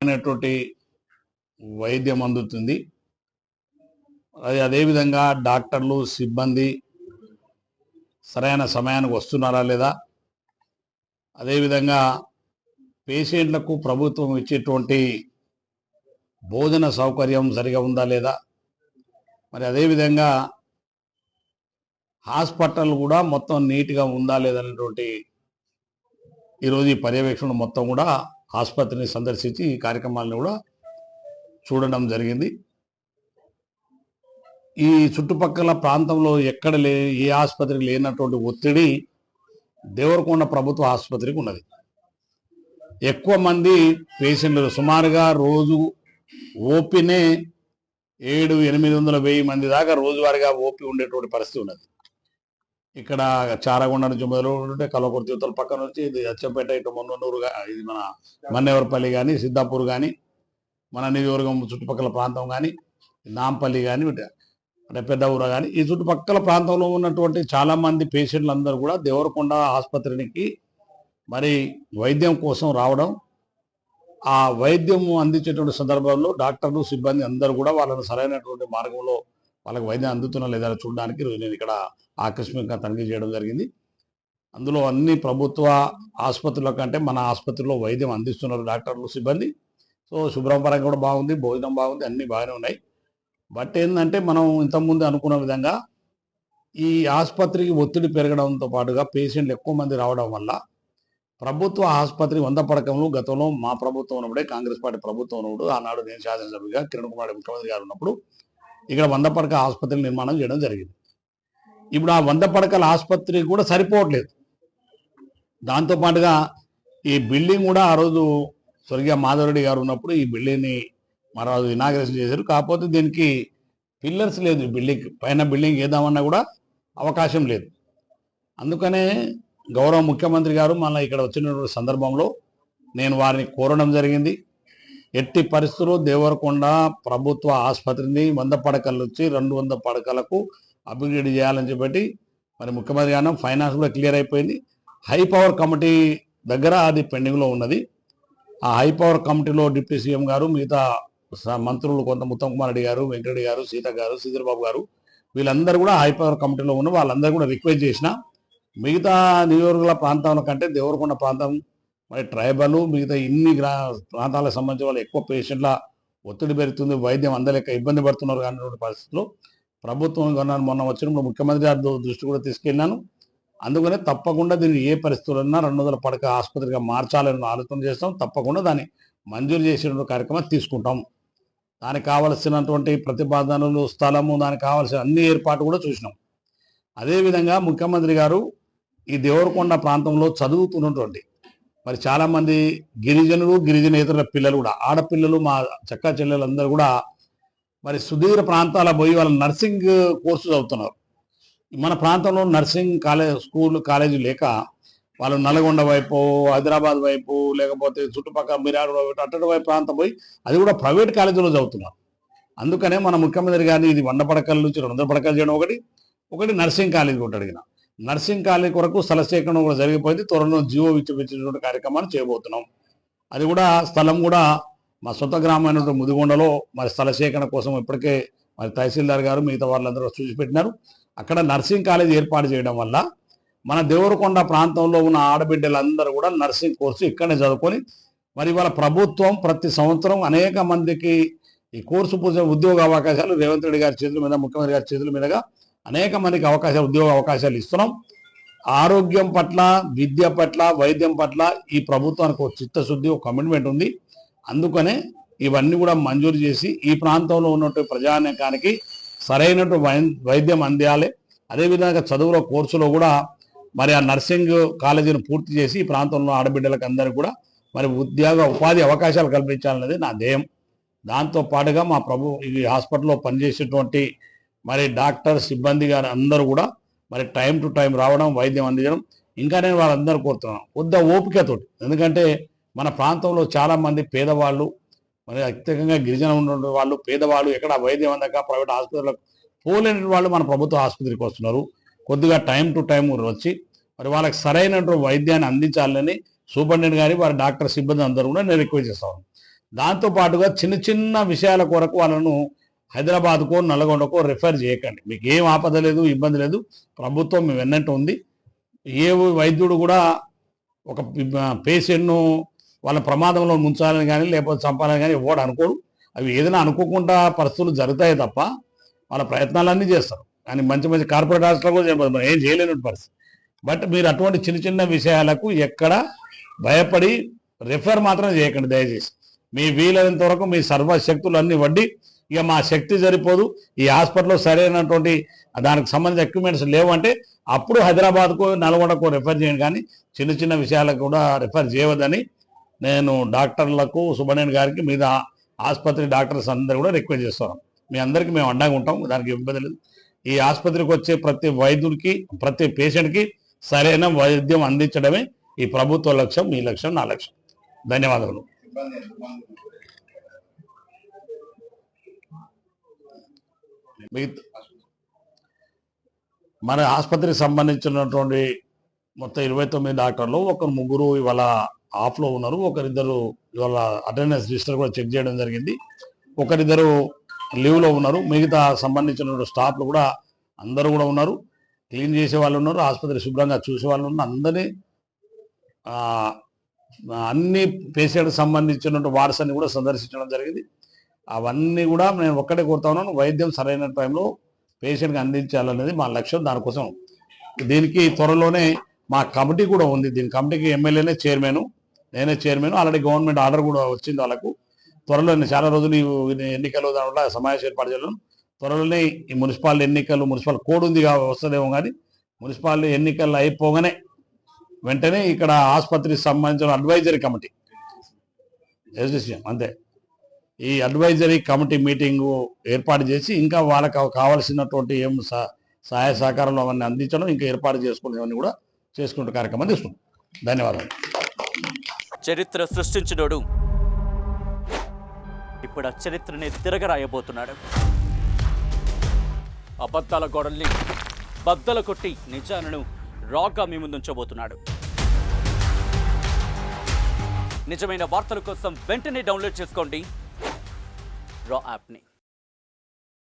సరైనటువంటి వైద్యం అందుతుంది. అదేవిధంగా డాక్టర్లు సిబ్బంది సరైన సమయానికి వస్తున్నారా లేదా, అదేవిధంగా పేషెంట్లకు ప్రభుత్వం ఇచ్చేటువంటి భోజన సౌకర్యం సరిగా ఉందా లేదా, మరి అదేవిధంగా హాస్పిటల్ కూడా మొత్తం నీట్గా ఉందా లేదనేటువంటి ఈరోజు ఈ పర్యవేక్షణ మొత్తం కూడా ఆసుపత్రిని సందర్శించి ఈ కార్యక్రమాలను కూడా చూడడం జరిగింది. ఈ చుట్టుపక్కల ప్రాంతంలో ఎక్కడ ఏ ఆసుపత్రికి లేనటువంటి ఒత్తిడి దేవరకొండ ప్రభుత్వ ఆసుపత్రికి ఉన్నది. ఎక్కువ మంది పేషెంట్లు సుమారుగా రోజు ఓపీనే 700-800-1000 మంది దాకా రోజువారీగా ఓపీ ఉండేటువంటి పరిస్థితి ఉన్నది. ఇక్కడ చారగొండ నుంచి మొదలుంటే కల్వకుర్తి యువతల పక్కన నుంచి ఇది అచ్చంపేట, ఇటు మొన్నూరు, ఇది మన మన్నేవరపల్లి కానీ, సిద్ధాపూర్ కానీ, మన నియోజకవర్గం చుట్టుపక్కల ప్రాంతం కానీ, నాంపల్లి కానీ, అంటే పెద్ద ఊర కానీ, ఈ చుట్టుపక్కల ప్రాంతంలో ఉన్నటువంటి చాలామంది పేషెంట్లు అందరూ కూడా దేవరకొండ ఆసుపత్రికి మరి వైద్యం కోసం రావడం, ఆ వైద్యం అందించేటువంటి సందర్భంలో డాక్టర్లు సిబ్బంది అందరూ కూడా వాళ్ళని సరైనటువంటి మార్గంలో వాళ్ళకి వైద్యం అందుతున్నా లేదా చూడడానికి నేను ఇక్కడ ఆకస్మికంగా తనిఖీ చేయడం జరిగింది. అందులో అన్ని ప్రభుత్వ ఆసుపత్రుల కంటే మన ఆసుపత్రిలో వైద్యం అందిస్తున్నారు డాక్టర్లు సిబ్బంది. సో శుభ్రపరంగా కూడా బాగుంది, భోజనం బాగుంది, అన్నీ బాగానే ఉన్నాయి. బట్ ఏంటంటే మనం ఇంతకుముందు అనుకున్న విధంగా ఈ ఆసుపత్రికి ఒత్తిడి పెరగడంతో పాటుగా పేషెంట్లు ఎక్కువ మంది రావడం వల్ల ప్రభుత్వ ఆసుపత్రి 100 పడకలు గతంలో మా ప్రభుత్వం ఉన్నప్పుడే, కాంగ్రెస్ పార్టీ ప్రభుత్వం ఉన్నప్పుడు, ఆనాడు నేను శాసనసభ్యుగా కిరణ్ కుమార్ ముఖ్యమంత్రి గారు ఉన్నప్పుడు ఇక్కడ 100 పడక ఆసుపత్రి నిర్మాణం చేయడం జరిగింది. ఇప్పుడు ఆ 100 పడకల ఆసుపత్రి కూడా సరిపోవట్లేదు. దాంతోపాటుగా ఈ బిల్డింగ్ కూడా ఆ రోజు స్వర్గీయ మాధవరెడ్డి గారు ఉన్నప్పుడు ఈ బిల్డింగ్ని మరోజు ఇనాగ్రేషన్ చేశారు. కాకపోతే దీనికి పిల్లర్స్ లేదు. బిల్డింగ్ పైన బిల్డింగ్ వేద్దామన్నా కూడా అవకాశం లేదు. అందుకనే గౌరవ ముఖ్యమంత్రి గారు మళ్ళీ ఇక్కడ వచ్చినటువంటి సందర్భంలో నేను వారిని కోరడం జరిగింది. ఎట్టి పరిస్థితుల్లో దేవరకొండ ప్రభుత్వ ఆసుపత్రిని 100 పడకల నుంచి 200 పడకలకు అప్గ్రేడ్ చేయాలని చెప్పి మరి ముఖ్యమంత్రి గారు ఫైనాన్స్ కూడా క్లియర్ అయిపోయింది. హై పవర్ కమిటీ దగ్గర అది పెండింగ్లో ఉన్నది. ఆ హై పవర్ కమిటీలో డిప్యూటీ సీఎం గారు, మిగతా మంత్రులు కొంత ఉత్తమ్ కుమార్ రెడ్డి గారు, వెంకటరెడ్డి గారు, సీత గారు, శ్రీధర్బాబు గారు, వీళ్ళందరూ కూడా హై పవర్ కమిటీలో ఉన్న వాళ్ళందరూ కూడా రిక్వెస్ట్ చేసిన మిగతా నియోజకవర్గాల ప్రాంతాల కంటే దేవరకొండ ప్రాంతం మరి ట్రైబల్, మిగతా ఇన్ని ప్రాంతాలకు సంబంధించిన వాళ్ళు ఎక్కువ పేషెంట్ల ఒత్తిడి పెరుగుతుంది, వైద్యం అందలేక ఇబ్బంది పడుతున్నారు అన్నటువంటి పరిస్థితుల్లో ప్రభుత్వం మొన్న వచ్చినప్పుడు ముఖ్యమంత్రి గారి దృష్టి కూడా తీసుకెళ్ళాను. అందుకనే తప్పకుండా దీన్ని ఏ పరిస్థితులన్నా 200 పడక ఆసుపత్రిగా మార్చాలని ఆలోచన చేస్తాం. తప్పకుండా దాన్ని మంజూరు చేసిన కార్యక్రమం తీసుకుంటాం. దానికి కావలసినటువంటి ప్రతిపాదనలు, స్థలము, దానికి కావాల్సిన అన్ని ఏర్పాటు కూడా చూసినాం. అదేవిధంగా ముఖ్యమంత్రి గారు ఈ దేవరకొండ ప్రాంతంలో చదువుతున్నటువంటి మరి చాలామంది గిరిజనులు, గిరిజనేతరుల పిల్లలు కూడా, ఆడపిల్లలు, మా చక్కా చెల్లెలందరూ కూడా మరి సుదూర ప్రాంతాల పోయి వాళ్ళ నర్సింగ్ కోర్సు చదువుతున్నారు. మన ప్రాంతంలో నర్సింగ్ కాలేజీ లేక వాళ్ళు నల్గొండ వైపు, హైదరాబాద్ వైపు, లేకపోతే చుట్టుపక్కల మిరాడు వైపు, అట్టడి వైపు ప్రాంతం పోయి అది కూడా ప్రైవేట్ కాలేజీలో చదువుతున్నారు. అందుకనే మన ముఖ్యమంత్రి గారిని ఇది 100 పడకల నుంచి 200 పడకలు చేయడం ఒకటి నర్సింగ్ కాలేజీ కూడా అడిగిన. నర్సింగ్ కాలేజీ కొరకు స్థల సేకరణ కూడా జరిగిపోయింది. త్వరలో జీవో ఇచ్చినటువంటి కార్యక్రమాన్ని చేయబోతున్నాం. అది కూడా స్థలం కూడా మా సొంత గ్రామమైనటువంటి ముదిగొండలో మరి స్థల సేకరణ కోసం ఇప్పటికే మరి తహసీల్దార్ గారు మిగతా వాళ్ళందరూ చూసిపెట్టినారు. అక్కడ నర్సింగ్ కాలేజ్ ఏర్పాటు చేయడం వల్ల మన దేవరకొండ ప్రాంతంలో ఉన్న ఆడబిడ్డలందరూ కూడా నర్సింగ్ కోర్సు ఇక్కడనే చదువుకొని మరి వాళ్ళ ప్రభుత్వం ప్రతి సంవత్సరం అనేక మందికి ఈ కోర్సు ఉద్యోగ అవకాశాలు రేవంత్ రెడ్డి గారి చేతుల మీద, ముఖ్యమంత్రి గారి చేతుల మీదుగా అనేక మందికి ఉద్యోగ అవకాశాలు ఇస్తున్నాం. ఆరోగ్యం పట్ల, విద్య పట్ల, వైద్యం పట్ల ఈ ప్రభుత్వానికి ఒక చిత్తశుద్ధి, ఒక కమిట్మెంట్ ఉంది. అందుకనే ఇవన్నీ కూడా మంజూరు చేసి ఈ ప్రాంతంలో ఉన్నటువంటి ప్రజానీకానికి సరైనటువంటి వైద్యం అందియాలి. అదేవిధంగా చదువుల కోర్సులో కూడా మరి ఆ నర్సింగ్ కాలేజీని పూర్తి చేసి ఈ ప్రాంతంలో ఆడబిడ్డలకు అందరికీ కూడా మరి ఉపాధి అవకాశాలు కల్పించాలనేది నా ధ్యేయం. దాంతో పాటుగా మా ఈ హాస్పిటల్లో పనిచేసేటువంటి మరి డాక్టర్ సిబ్బంది గారు అందరూ కూడా మరి టైం టు టైం రావడం, వైద్యం అందించడం. ఇంకా నేను వాళ్ళందరూ కోరుతున్నాను కొద్ద ఓపికతోటి. ఎందుకంటే మన ప్రాంతంలో చాలామంది పేదవాళ్ళు, మరి అత్యధికంగా గిరిజన ఉన్న వాళ్ళు, పేదవాళ్ళు ఎక్కడ వైద్యం అందక ప్రైవేట్ ఆసుపత్రులకు పోలేని వాళ్ళు మన ప్రభుత్వ ఆసుపత్రికి వస్తున్నారు. కొద్దిగా టైం టు టైం వచ్చి మరి వాళ్ళకి సరైనటువంటి వైద్యాన్ని అందించాలని సూపరింటెండెంట్ గారి వారి డాక్టర్ సిబ్బంది అందరూ కూడా నేను రిక్వెస్ట్ చేస్తాను. దాంతోపాటుగా చిన్న చిన్న విషయాల కొరకు వాళ్ళను హైదరాబాద్కో నల్గొండకో రిఫర్ చేయకండి. మీకు ఏం ఆపద లేదు, ఇబ్బంది లేదు. ప్రభుత్వం మీ వెన్నట్టు ఉంది. ఏ వైద్యుడు కూడా ఒక పేషెంట్ను వాళ్ళ ప్రమాదంలో ముంచాలని కానీ లేకపోతే చంపాలని కానీ ఎవడు అనుకోడు. అవి ఏదైనా అనుకోకుండా పరిస్థితులు జరుగుతాయి తప్ప వాళ్ళ ప్రయత్నాలన్నీ చేస్తారు. కానీ మంచి మంచి కార్పొరేట్ హాస్పిటల్ కూడా ఏం చేయలేని పరిస్థితి. బట్ మీరు అటువంటి చిన్న చిన్న విషయాలకు ఎక్కడ భయపడి రిఫర్ మాత్రం చేయకండి దయచేసి. మీ వీలైనంత వరకు మీ సర్వశక్తులు అన్ని వడ్డీ, ఇక మా శక్తి సరిపోదు, ఈ హాస్పిటల్లో సరైనటువంటి దానికి సంబంధించిన ఎక్విప్మెంట్స్ లేవు అంటే అప్పుడు హైదరాబాద్కు నల్గొండకు రిఫర్ చేయండి. కానీ చిన్న చిన్న విషయాలకు కూడా రిఫర్ చేయవద్దని నేను డాక్టర్లకు, సుబ్రహ్మణ్యం గారికి, మీద ఆసుపత్రి డాక్టర్స్ అందరూ కూడా రిక్వెస్ట్ చేస్తున్నాం. మీ అందరికీ మేము అండగా ఉంటాం, దానికి ఇబ్బంది లేదు. ఈ ఆసుపత్రికి వచ్చే ప్రతి వైద్యుడికి, ప్రతి పేషెంట్కి సరైన వైద్యం అందించడమే ఈ ప్రభుత్వ లక్ష్యం, మీ లక్ష్యం, నా లక్ష్యం. ధన్యవాదాలు. మన ఆసుపత్రికి సంబంధించినటువంటి మొత్తం 29 డాక్టర్లు, ఒకరు ముగ్గురు ఇవాళ ఆఫ్లో ఉన్నారు. ఒకరిద్దరు ఇవాళ అటెండెన్స్ రిజిస్టర్ కూడా చెక్ చేయడం జరిగింది. ఒకరిద్దరు లీవ్లో ఉన్నారు. మిగతా సంబంధించిన స్టాఫ్లు కూడా అందరూ కూడా ఉన్నారు. క్లీన్ చేసే వాళ్ళు ఉన్నారు, ఆసుపత్రి శుభ్రంగా చూసే వాళ్ళు ఉన్నారు. అందరినీ అన్ని పేషెంట్కి సంబంధించినటువంటి వార్డ్స్ అన్ని కూడా సందర్శించడం జరిగింది. అవన్నీ కూడా నేను ఒక్కటే కోరుతా ఉన్నాను, వైద్యం సరైన టైంలో పేషెంట్కి అందించాలనేది మా లక్ష్యం. దానికోసం దీనికి త్వరలోనే మా కమిటీ కూడా ఉంది. దీని కమిటీకి ఎమ్మెల్యేనే చైర్మన్, నేనే చైర్మన్. ఆల్రెడీ గవర్నమెంట్ ఆర్డర్ కూడా వచ్చింది వాళ్ళకు. త్వరలోనే చాలా రోజులు ఎన్నికలు దానివల్ల సమావేశం ఏర్పాటు చేయడం. త్వరలోనే ఈ మున్సిపల్ ఎన్నికలు, మున్సిపల్ కోడ్ ఉంది వస్తుందేమో, కానీ మున్సిపల్ ఎన్నికలు అయిపోగానే వెంటనే ఇక్కడ ఆసుపత్రికి సంబంధించిన అడ్వైజరీ కమిటీ, అంతే, ఈ అడ్వైజరీ కమిటీ మీటింగు ఏర్పాటు చేసి ఇంకా వాళ్ళకి కావాల్సినటువంటి ఏం సహాయ సహకారాలు అవన్నీ అందించడం, ఇంకా ఏర్పాటు చేసుకునేవన్నీ కూడా చేసుకునే కార్యక్రమం తీసుకుంటాం. ధన్యవాదాలు. చరిత్ర సృష్టించినోడు ఇప్పుడు ఆ చరిత్రని తిరగరాయబోతున్నాడు. అబద్ధాల గోడల్ని బద్దలు కొట్టి నిజాలను రాగా మీ ముందుంచబోతున్నాడు. నిజమైన వార్తల కోసం వెంటనే డౌన్లోడ్ చేసుకోండి రా యాప్ని.